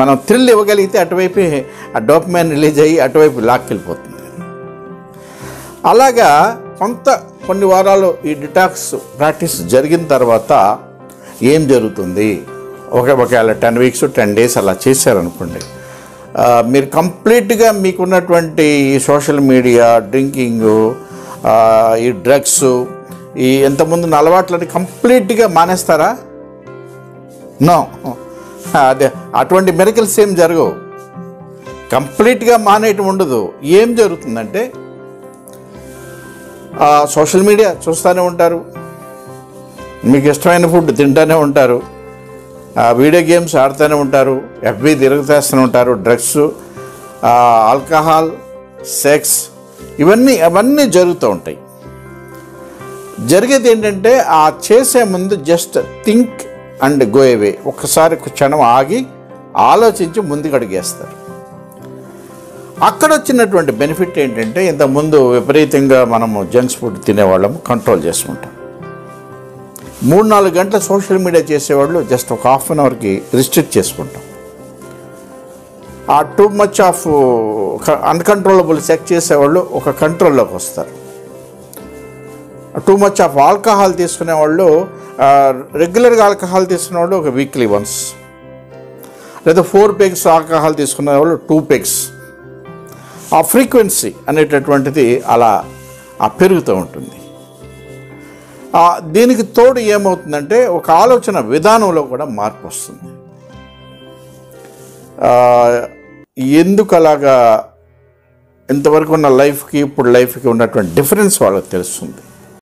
మనం థ్రిల్ ఇవ్వగలిగితే అటువైపు ఆ డోపమైన్ రిలీజ్ అయ్యి అటువైపు లాక్కెళ్ళిపోతుంది. అలాగా కొన్ని వారాలు ఈ డిటాక్స్ ప్రాక్టీస్ జరిగిన తర్వాత ఏం జరుగుతుంది, ఒకవేళ 10 weeks 10 days అలా చేశారనుకోండి, మీరు కంప్లీట్గా మీకున్నటువంటి ఈ సోషల్ మీడియా, డ్రింకింగు, ఈ డ్రగ్స్, ఈ ఎంతమంది అలవాట్లని కంప్లీట్గా మానేస్తారా? నో, అదే అటువంటి మిరకల్స్ ఏం జరగవు. కంప్లీట్గా మానేయటం ఉండదు. ఏం జరుగుతుందంటే సోషల్ మీడియా చూస్తూనే ఉంటారు, మీకు ఇష్టమైన ఫుడ్ తింటూనే ఉంటారు, వీడియో గేమ్స్ ఆడుతూనే ఉంటారు, ఎఫ్బీ తిరుగుతూనే ఉంటారు, డ్రగ్స్, ఆల్కహాల్, సెక్స్, అవన్నీ జరుగుతూ ఉంటాయి. జరిగేది ఏంటంటే ఆ చేసే ముందు just think and go away, ఒక్కసారి క్షణం ఆగి ఆలోచించి ముందుకు అడిగేస్తారు. అక్కడ వచ్చినటువంటి బెనిఫిట్ ఏంటంటే, ఇంతకుముందు విపరీతంగా మనము జంక్స్ ఫుడ్ తినేవాళ్ళము కంట్రోల్ చేసుకుంటాం. 3-4 గంటల సోషల్ మీడియా చేసేవాళ్ళు జస్ట్ ఒక ½ an hourకి రిస్ట్రిక్ట్ చేసుకుంటాం. ఆ too much of uncontrollable sex చేసేవాళ్ళు ఒక కంట్రోల్లోకి వస్తారు. టూ మచ్ ఆఫ్ ఆల్కహాల్ తీసుకునేవాళ్ళు, రెగ్యులర్గా ఆల్కహాల్ తీసుకునేవాళ్ళు ఒక వీక్లీ వన్స్, లేదా 4 pegs ఆల్కహాల్ తీసుకునే వాళ్ళు 2 pegs. ఆ ఫ్రీక్వెన్సీ అనేటటువంటిది అలా పెరుగుతూ ఉంటుంది. దీనికి తోడు ఏమవుతుందంటే ఒక ఆలోచన విధానంలో కూడా మార్పు వస్తుంది. ఎందుకు అలాగా ఇంతవరకు ఉన్న లైఫ్కి ఇప్పుడు లైఫ్కి ఉన్నటువంటి డిఫరెన్స్ వాళ్ళకి తెలుస్తుంది.